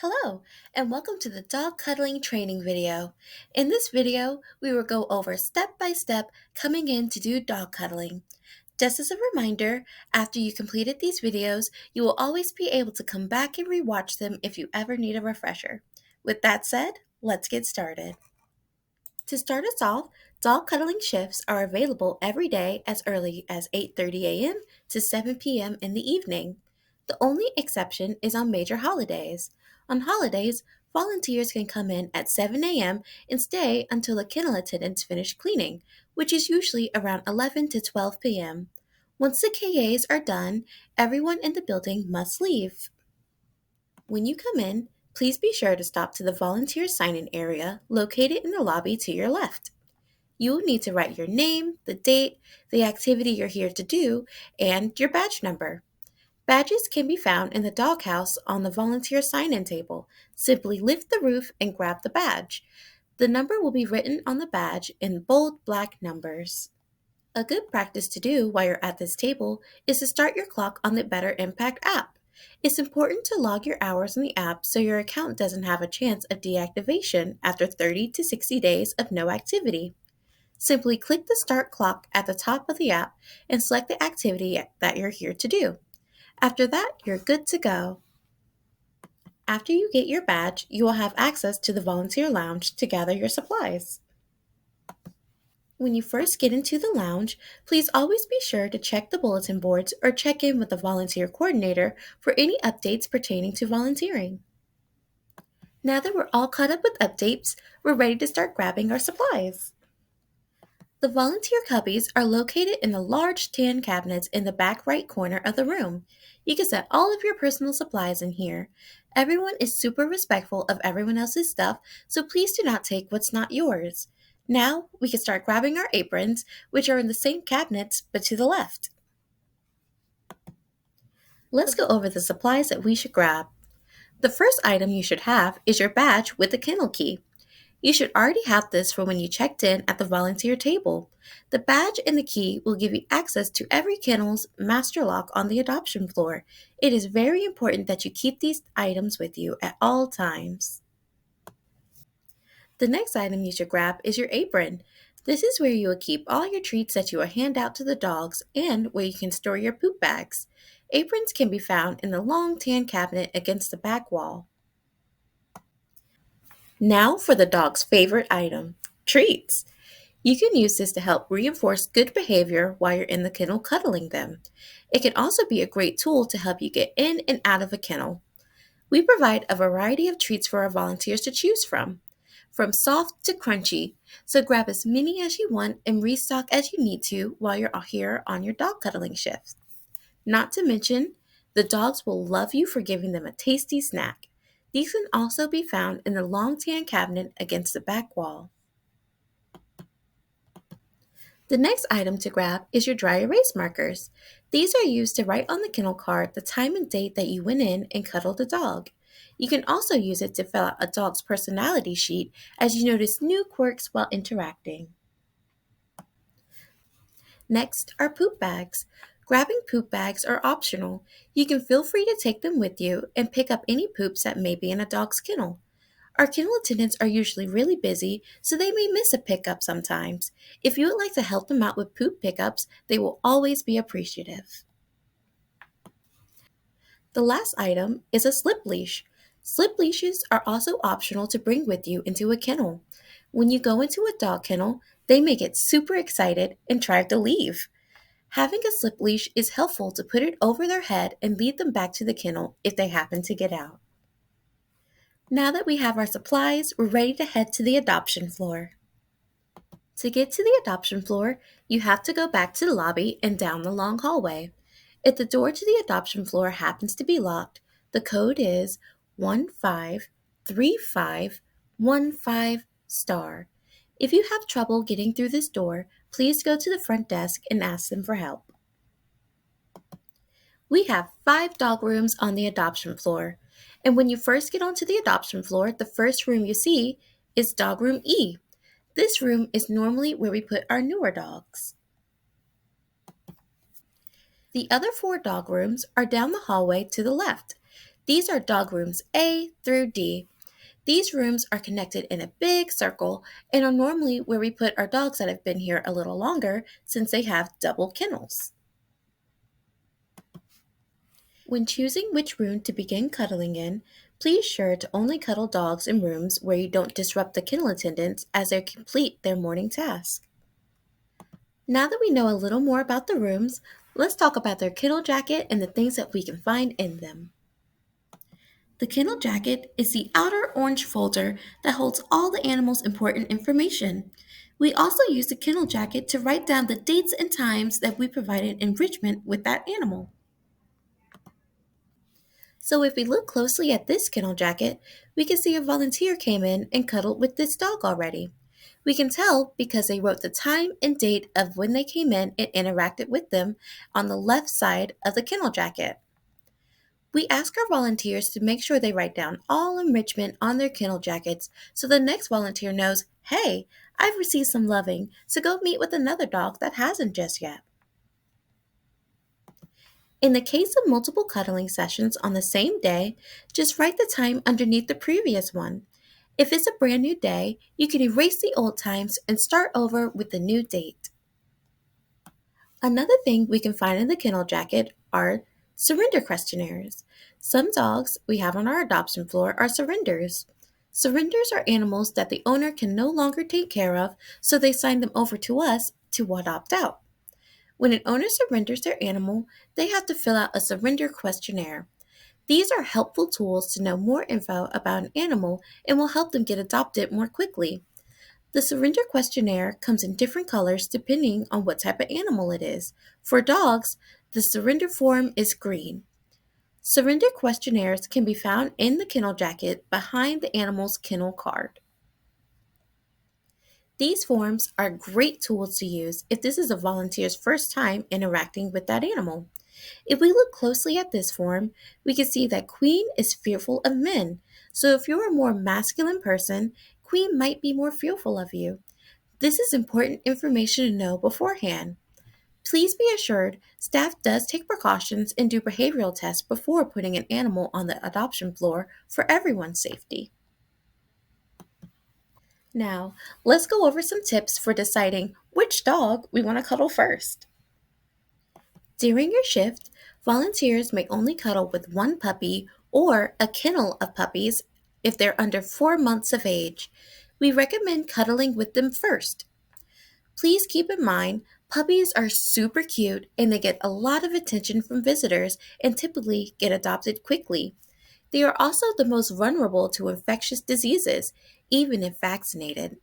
Hello, and welcome to the dog cuddling training video. In this video, we will go over step by step coming in to do dog cuddling. Just as a reminder, after you completed these videos, you will always be able to come back and rewatch them if you ever need a refresher. With that said, let's get started. To start us off, dog cuddling shifts are available every day as early as 8:30 a.m. to 7 p.m. in the evening. The only exception is on major holidays. On holidays, volunteers can come in at 7 a.m. and stay until the kennel attendants finish cleaning, which is usually around 11 to 12 p.m. Once the KAs are done, everyone in the building must leave. When you come in, please be sure to stop to the volunteer sign-in area located in the lobby to your left. You will need to write your name, the date, the activity you're here to do, and your badge number. Badges can be found in the doghouse on the volunteer sign-in table. Simply lift the roof and grab the badge. The number will be written on the badge in bold black numbers. A good practice to do while you're at this table is to start your clock on the Better Impact app. It's important to log your hours in the app so your account doesn't have a chance of deactivation after 30 to 60 days of no activity. Simply click the start clock at the top of the app and select the activity that you're here to do. After that, you're good to go. After you get your badge, you will have access to the volunteer lounge to gather your supplies. When you first get into the lounge, please always be sure to check the bulletin boards or check in with the volunteer coordinator for any updates pertaining to volunteering. Now that we're all caught up with updates, we're ready to start grabbing our supplies. The volunteer cubbies are located in the large tan cabinets in the back right corner of the room. You can set all of your personal supplies in here. Everyone is super respectful of everyone else's stuff, so please do not take what's not yours. Now we can start grabbing our aprons, which are in the same cabinets but to the left. Let's go over the supplies that we should grab. The first item you should have is your badge with the kennel key. You should already have this from when you checked in at the volunteer table. The badge and the key will give you access to every kennel's master lock on the adoption floor. It is very important that you keep these items with you at all times. The next item you should grab is your apron. This is where you will keep all your treats that you will hand out to the dogs and where you can store your poop bags. Aprons can be found in the long tan cabinet against the back wall. Now for the dog's favorite item, treats. You can use this to help reinforce good behavior while you're in the kennel cuddling them. It can also be a great tool to help you get in and out of a kennel. We provide a variety of treats for our volunteers to choose from soft to crunchy, so grab as many as you want and restock as you need to while you're here on your dog cuddling shift. Not to mention, the dogs will love you for giving them a tasty snack. These can also be found in the long tan cabinet against the back wall. The next item to grab is your dry erase markers. These are used to write on the kennel card the time and date that you went in and cuddled the dog. You can also use it to fill out a dog's personality sheet as you notice new quirks while interacting. Next are poop bags. Grabbing poop bags are optional. You can feel free to take them with you and pick up any poops that may be in a dog's kennel. Our kennel attendants are usually really busy, so they may miss a pickup sometimes. If you would like to help them out with poop pickups, they will always be appreciative. The last item is a slip leash. Slip leashes are also optional to bring with you into a kennel. When you go into a dog kennel, they may get super excited and try to leave. Having a slip leash is helpful to put it over their head and lead them back to the kennel if they happen to get out. Now that we have our supplies, we're ready to head to the adoption floor. To get to the adoption floor, you have to go back to the lobby and down the long hallway. If the door to the adoption floor happens to be locked, the code is 153515 *. If you have trouble getting through this door, please go to the front desk and ask them for help. We have 5 dog rooms on the adoption floor. And when you first get onto the adoption floor, the first room you see is dog room E. This room is normally where we put our newer dogs. The other 4 dog rooms are down the hallway to the left. These are dog rooms A through D. These rooms are connected in a big circle and are normally where we put our dogs that have been here a little longer since they have double kennels. When choosing which room to begin cuddling in, please sure to only cuddle dogs in rooms where you don't disrupt the kennel attendants as they complete their morning task. Now that we know a little more about the rooms, let's talk about their kennel jacket and the things that we can find in them. The kennel jacket is the outer orange folder that holds all the animal's important information. We also use the kennel jacket to write down the dates and times that we provided enrichment with that animal. So if we look closely at this kennel jacket, we can see a volunteer came in and cuddled with this dog already. We can tell because they wrote the time and date of when they came in and interacted with them on the left side of the kennel jacket. We ask our volunteers to make sure they write down all enrichment on their kennel jackets so the next volunteer knows, hey, I've received some loving, so go meet with another dog that hasn't just yet. In the case of multiple cuddling sessions on the same day, just write the time underneath the previous one. If it's a brand new day, you can erase the old times and start over with the new date. Another thing we can find in the kennel jacket are surrender questionnaires. Some dogs we have on our adoption floor are surrenders. Surrenders are animals that the owner can no longer take care of, so they sign them over to us to adopt out. When an owner surrenders their animal, they have to fill out a surrender questionnaire. These are helpful tools to know more info about an animal and will help them get adopted more quickly. The surrender questionnaire comes in different colors depending on what type of animal it is. For dogs, the surrender form is green. Surrender questionnaires can be found in the kennel jacket behind the animal's kennel card. These forms are great tools to use if this is a volunteer's first time interacting with that animal. If we look closely at this form, we can see that Queen is fearful of men. So if you're a more masculine person, Queen might be more fearful of you. This is important information to know beforehand. Please be assured staff does take precautions and do behavioral tests before putting an animal on the adoption floor for everyone's safety. Now, let's go over some tips for deciding which dog we want to cuddle first. During your shift, volunteers may only cuddle with one puppy or a kennel of puppies if they're under 4 months of age. We recommend cuddling with them first. Please keep in mind, puppies are super cute and they get a lot of attention from visitors and typically get adopted quickly. They are also the most vulnerable to infectious diseases, even if vaccinated.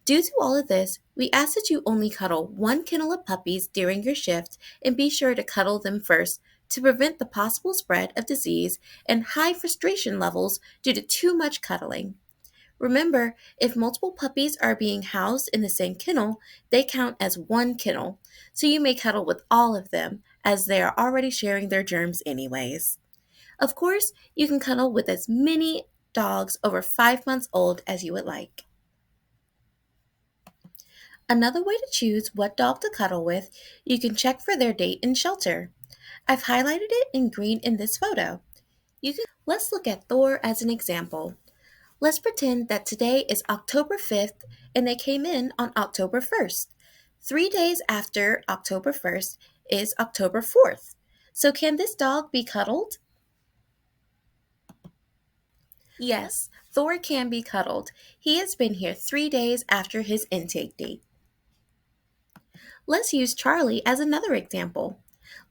Due to all of this, we ask that you only cuddle one kennel of puppies during your shift and be sure to cuddle them first to prevent the possible spread of disease and high frustration levels due to too much cuddling. Remember, if multiple puppies are being housed in the same kennel, they count as one kennel, so you may cuddle with all of them as they are already sharing their germs anyways. Of course, you can cuddle with as many dogs over 5 months old as you would like. Another way to choose what dog to cuddle with, you can check for their date in shelter. I've highlighted it in green in this photo. Let's look at Thor as an example. Let's pretend that today is October 5th and they came in on October 1st. 3 days after October 1st is October 4th. So can this dog be cuddled? Yes, Thor can be cuddled. He has been here 3 days after his intake date. Let's use Charlie as another example.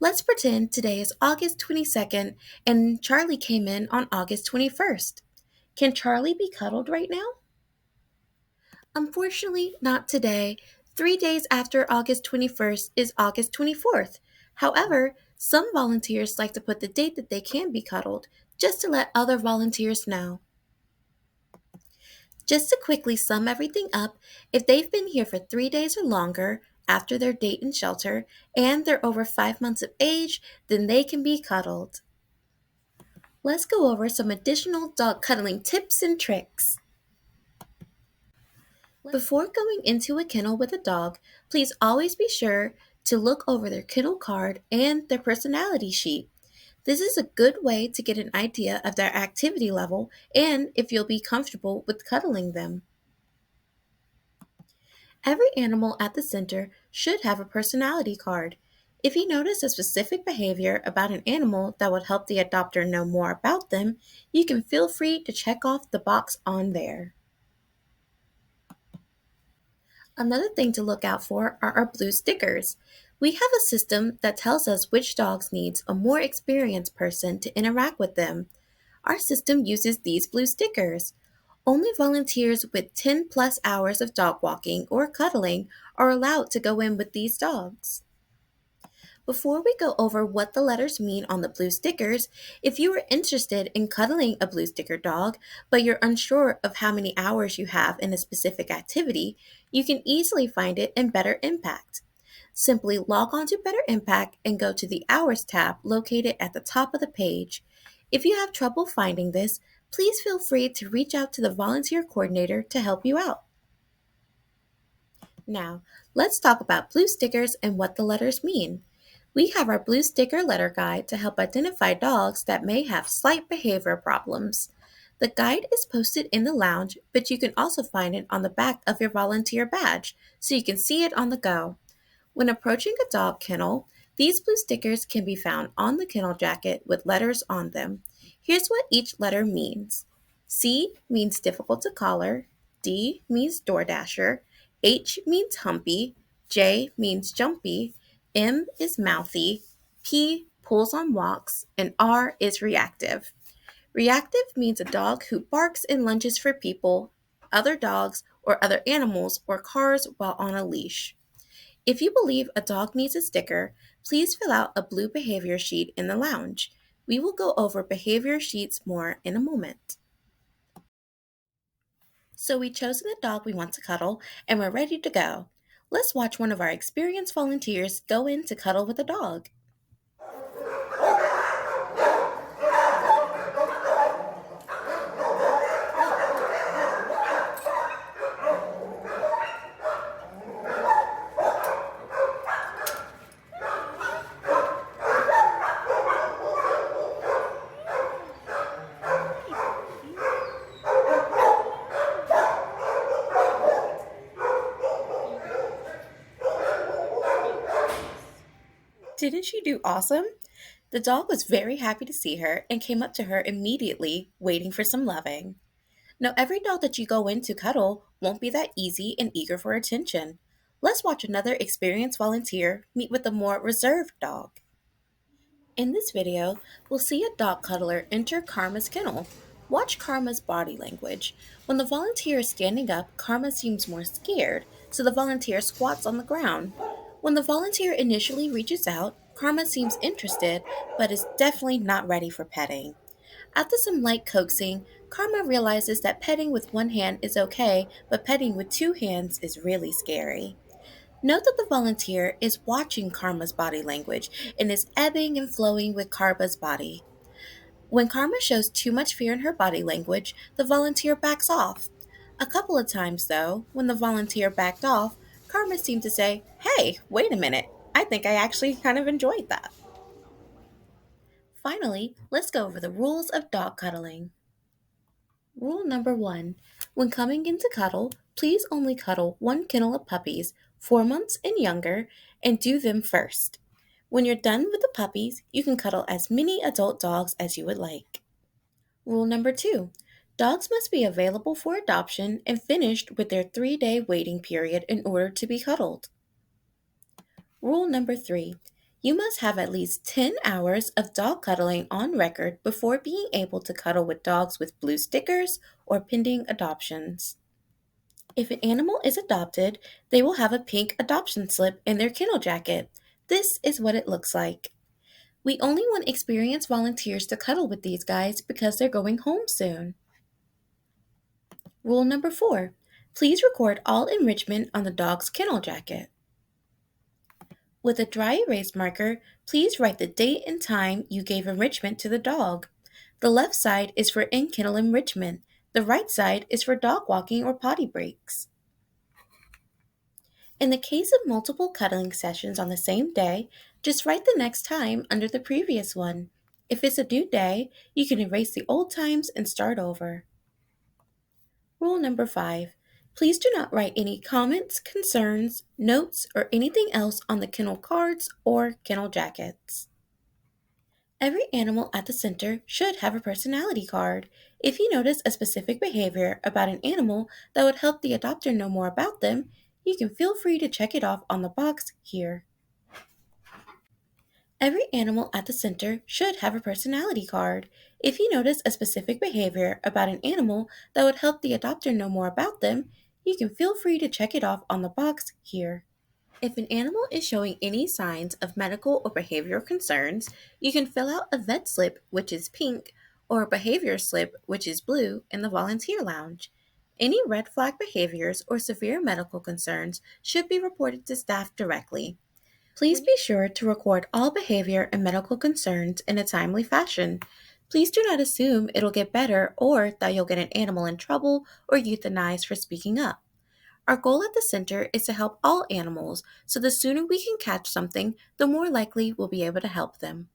Let's pretend today is August 22nd and Charlie came in on August 21st. Can Charlie be cuddled right now? Unfortunately, not today. 3 days after August 21st is August 24th. However, some volunteers like to put the date that they can be cuddled, just to let other volunteers know. Just to quickly sum everything up, if they've been here for 3 days or longer after their date in shelter and they're over 5 months of age, then they can be cuddled. Let's go over some additional dog cuddling tips and tricks. Before going into a kennel with a dog, please always be sure to look over their kennel card and their personality sheet. This is a good way to get an idea of their activity level and if you'll be comfortable with cuddling them. Every animal at the center should have a personality card. If you notice a specific behavior about an animal that would help the adopter know more about them, you can feel free to check off the box on there. Another thing to look out for are our blue stickers. We have a system that tells us which dogs needs a more experienced person to interact with them. Our system uses these blue stickers. Only volunteers with 10 plus hours of dog walking or cuddling are allowed to go in with these dogs. Before we go over what the letters mean on the blue stickers, if you are interested in cuddling a blue sticker dog, but you're unsure of how many hours you have in a specific activity, you can easily find it in Better Impact. Simply log on to Better Impact and go to the Hours tab located at the top of the page. If you have trouble finding this, please feel free to reach out to the volunteer coordinator to help you out. Now, let's talk about blue stickers and what the letters mean. We have our blue sticker letter guide to help identify dogs that may have slight behavior problems. The guide is posted in the lounge, but you can also find it on the back of your volunteer badge, so you can see it on the go. When approaching a dog kennel, these blue stickers can be found on the kennel jacket with letters on them. Here's what each letter means. C means difficult to collar, D means DoorDasher, H means humpy, J means jumpy, M is mouthy, P pulls on walks, and R is reactive. Reactive means a dog who barks and lunges for people, other dogs, or other animals or cars while on a leash. If you believe a dog needs a sticker, please fill out a blue behavior sheet in the lounge. We will go over behavior sheets more in a moment. So we've chosen the dog we want to cuddle and we're ready to go. Let's watch one of our experienced volunteers go in to cuddle with a dog. Didn't she do awesome? The dog was very happy to see her and came up to her immediately, waiting for some loving. Now, every dog that you go in to cuddle won't be that easy and eager for attention. Let's watch another experienced volunteer meet with a more reserved dog. In this video, we'll see a dog cuddler enter Karma's kennel. Watch Karma's body language. When the volunteer is standing up, Karma seems more scared, so the volunteer squats on the ground. When the volunteer initially reaches out, Karma seems interested, but is definitely not ready for petting. After some light coaxing, Karma realizes that petting with one hand is okay, but petting with two hands is really scary. Note that the volunteer is watching Karma's body language and is ebbing and flowing with Karma's body. When Karma shows too much fear in her body language, the volunteer backs off. A couple of times, though, when the volunteer backed off, Karma seemed to say, "Hey, wait a minute, I think I actually kind of enjoyed that." Finally, let's go over the rules of dog cuddling. Rule number 1. When coming in to cuddle, please only cuddle one kennel of puppies, 4 months and younger, and do them first. When you're done with the puppies, you can cuddle as many adult dogs as you would like. Rule number 2. Dogs must be available for adoption and finished with their 3-day waiting period in order to be cuddled. Rule number 3. You must have at least 10 hours of dog cuddling on record before being able to cuddle with dogs with blue stickers or pending adoptions. If an animal is adopted, they will have a pink adoption slip in their kennel jacket. This is what it looks like. We only want experienced volunteers to cuddle with these guys because they're going home soon. Rule number 4. Please record all enrichment on the dog's kennel jacket. With a dry erase marker, please write the date and time you gave enrichment to the dog. The left side is for in-kennel enrichment. The right side is for dog walking or potty breaks. In the case of multiple cuddling sessions on the same day, just write the next time under the previous one. If it's a new day, you can erase the old times and start over. Rule number 5. Please do not write any comments, concerns, notes, or anything else on the kennel cards or kennel jackets. Every animal at the center should have a personality card. If you notice a specific behavior about an animal that would help the adopter know more about them, you can feel free to check it off on the box here. Every animal at the center should have a personality card. If you notice a specific behavior about an animal that would help the adopter know more about them, you can feel free to check it off on the box here. If an animal is showing any signs of medical or behavioral concerns, you can fill out a vet slip, which is pink, or a behavior slip, which is blue, in the volunteer lounge. Any red flag behaviors or severe medical concerns should be reported to staff directly. Please be sure to record all behavior and medical concerns in a timely fashion. Please do not assume it'll get better or that you'll get an animal in trouble or euthanized for speaking up. Our goal at the center is to help all animals, so the sooner we can catch something, the more likely we'll be able to help them.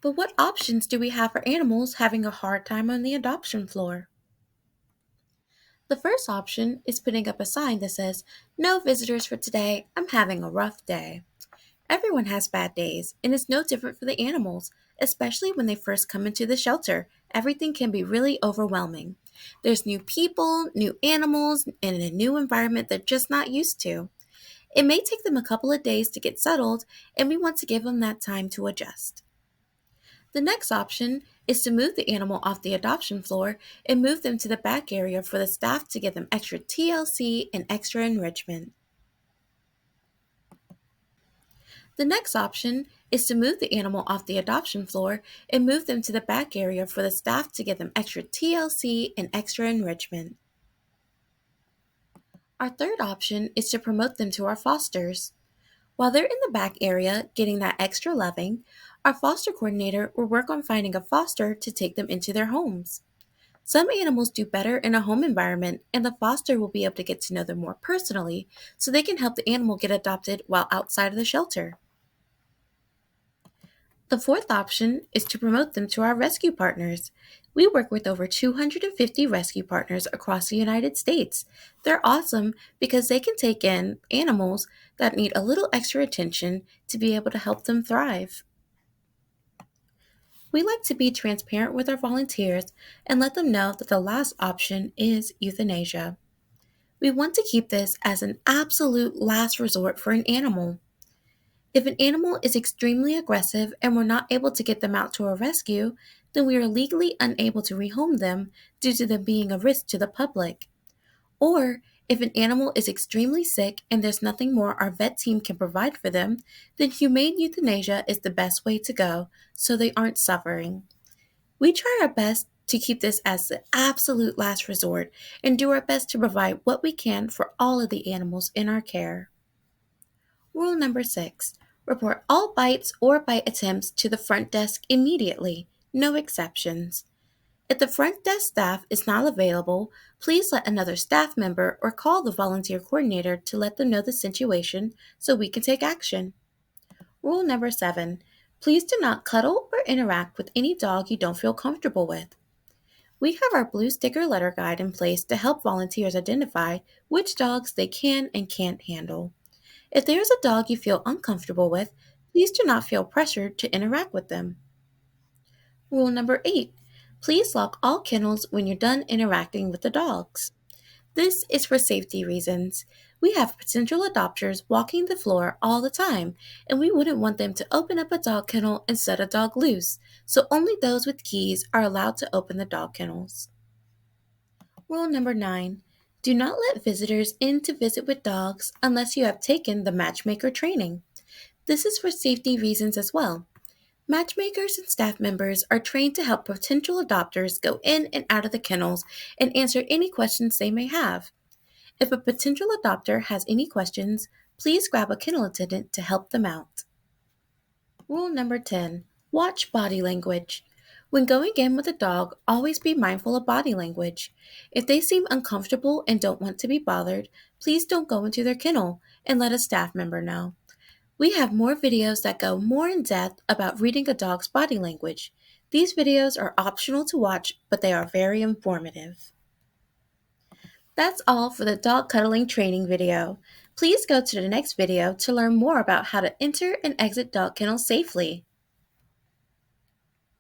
But what options do we have for animals having a hard time on the adoption floor? The first option is putting up a sign that says, "No visitors for today, I'm having a rough day." Everyone has bad days, and it's no different for the animals, especially when they first come into the shelter. Everything can be really overwhelming. There's new people, new animals, and a new environment they're just not used to. It may take them a couple of days to get settled, and we want to give them that time to adjust. The next option is to move the animal off the adoption floor and move them to the back area for the staff to give them extra TLC and extra enrichment. The next option is to move the animal off the adoption floor and move them to the back area for the staff to give them extra TLC and extra enrichment. Our third option is to promote them to our fosters. While they're in the back area getting that extra loving, our foster coordinator will work on finding a foster to take them into their homes. Some animals do better in a home environment, and the foster will be able to get to know them more personally so they can help the animal get adopted while outside of the shelter. The fourth option is to promote them to our rescue partners. We work with over 250 rescue partners across the United States. They're awesome because they can take in animals that need a little extra attention to be able to help them thrive. We like to be transparent with our volunteers and let them know that the last option is euthanasia. We want to keep this as an absolute last resort for an animal. If an animal is extremely aggressive and we're not able to get them out to a rescue, then we are legally unable to rehome them due to them being a risk to the public. Or, if an animal is extremely sick and there's nothing more our vet team can provide for them, then humane euthanasia is the best way to go so they aren't suffering. We try our best to keep this as the absolute last resort and do our best to provide what we can for all of the animals in our care. Rule number 6. Report all bites or bite attempts to the front desk immediately. No exceptions. If the front desk staff is not available, please let another staff member or call the volunteer coordinator to let them know the situation so we can take action. Rule number 7. Please do not cuddle or interact with any dog you don't feel comfortable with. We have our blue sticker letter guide in place to help volunteers identify which dogs they can and can't handle. If there is a dog you feel uncomfortable with, please do not feel pressured to interact with them. Rule number 8. Please lock all kennels when you're done interacting with the dogs. This is for safety reasons. We have potential adopters walking the floor all the time, and we wouldn't want them to open up a dog kennel and set a dog loose, so only those with keys are allowed to open the dog kennels. Rule number 9. Do not let visitors in to visit with dogs unless you have taken the matchmaker training. This is for safety reasons as well. Matchmakers and staff members are trained to help potential adopters go in and out of the kennels and answer any questions they may have. If a potential adopter has any questions, please grab a kennel attendant to help them out. Rule number 10. Watch body language. When going in with a dog, always be mindful of body language. If they seem uncomfortable and don't want to be bothered, please don't go into their kennel and let a staff member know. We have more videos that go more in depth about reading a dog's body language. These videos are optional to watch, but they are very informative. That's all for the dog cuddling training video. Please go to the next video to learn more about how to enter and exit dog kennels safely.